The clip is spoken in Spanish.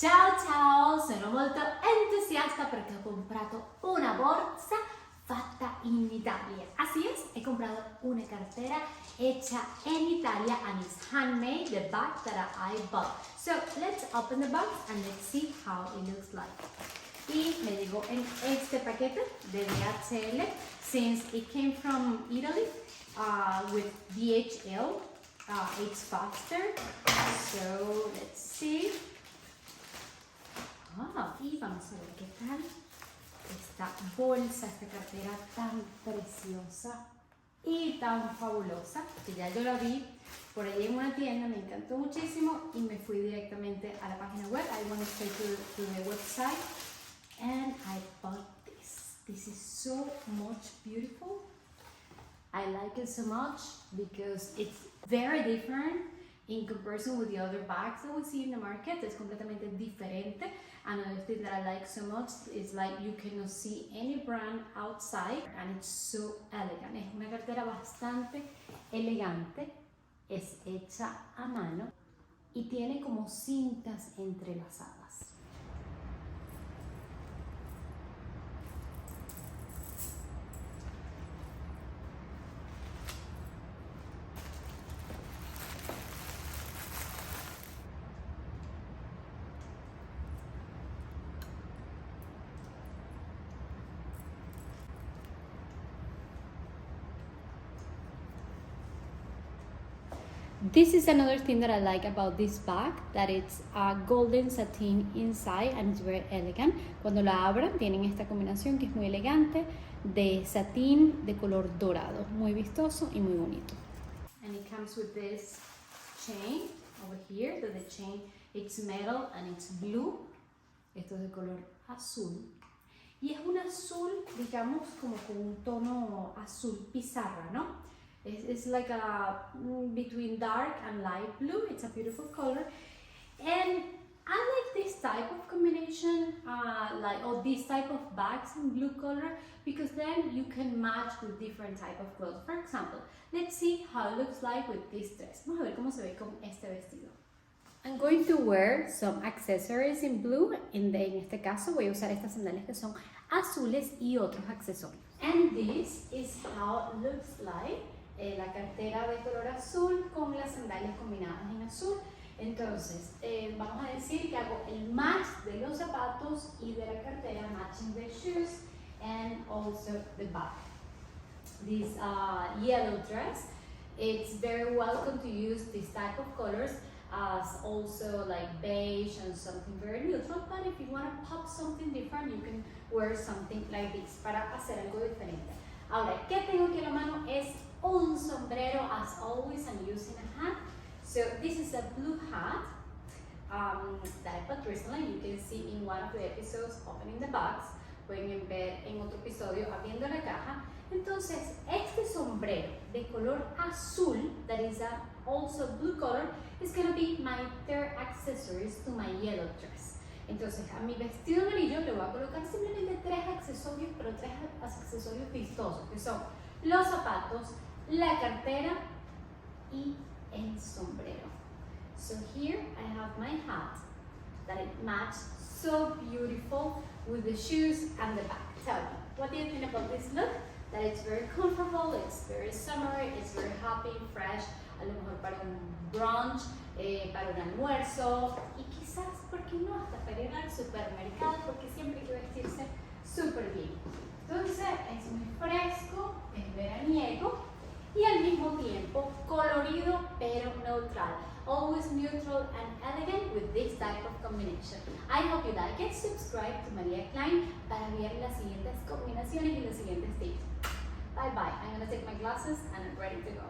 Ciao ciao, sono molto entusiasta perché ho comprato una borsa fatta in Italia. Así es, he comprado una cartera hecha en Italia and it's handmade, the bag that I bought. So let's open the box and let's see how it looks like. Y me llegó en este paquete de DHL since it came from Italy with DHL. It's faster. So let's see. Y vamos a ver qué tal esta bolsa, esta cartera tan preciosa y tan fabulosa, que ya yo la vi por ahí en una tienda, me encantó muchísimo y me fui directamente a la página web. I went straight to the website and I bought this. This is so much beautiful. I like it so much because it's very different in comparison with the other bags that we see in the market. Es completamente diferente. Another thing that I like so much is like you cannot see any brand outside and it's so elegant. Es una cartera bastante elegante, es hecha a mano y tiene como cintas entrelazadas. This is another thing that I like about this bag, that it's a golden satin inside and it's very elegant. Cuando la abran tienen esta combinación que es muy elegante de satín de color dorado, muy vistoso y muy bonito. And it comes with this chain over here, that the chain it's metal and it's blue. Esto es de color azul. Y es un azul, digamos, como con un tono azul pizarra, ¿no? It's like a between dark and light blue. It's a beautiful color, and I like this type of combination, or this type of bags in blue color, because then you can match with different type of clothes. For example, let's see how it looks like with this dress. Vamos a ver cómo se ve con este vestido. I'm going to wear some accessories in blue. En este caso voy a usar estas sandalias que son azules y otros accesorios. And this is how it looks like. La cartera de color azul con las sandalias combinadas en azul. Entonces, vamos a decir que hago el match de los zapatos y de la cartera, matching the shoes and also the bag. This yellow dress, it's very welcome to use this type of colors as also like beige and something very neutral, but if you want to pop something different, you can wear something like this para hacer algo diferente. Ahora, ¿qué tengo aquí en la mano? Es un sombrero, as always. I'm using a hat. So this is a blue hat that I bought recently. You can see in one of the episodes opening the box. Pueden ver en otro episodio abriendo la caja. Entonces, este sombrero de color azul, that is also blue color, is going to be my third accessories to my yellow dress. Entonces, a mi vestido amarillo le voy a colocar simplemente tres accesorios, pero tres accesorios vistosos, que son los zapatos, la cartera y el sombrero. So here I have my hat that it matches so beautiful with the shoes and the bag. Tell me, what do you think about this look? That it's very comfortable, it's very summery, it's very happy, fresh, a lo mejor para un brunch, para un almuerzo y quizás, ¿por qué no? Hasta para ir al supermercado, porque siempre hay que vestirse súper bien. Entonces es muy fresco, es veraniego y al mismo tiempo colorido pero neutral. Always neutral and elegant with this type of combination. I hope you like it. Subscribe to María Klann para ver las siguientes combinaciones y los siguientes tips. Bye bye. I'm going to take my glasses and I'm ready to go.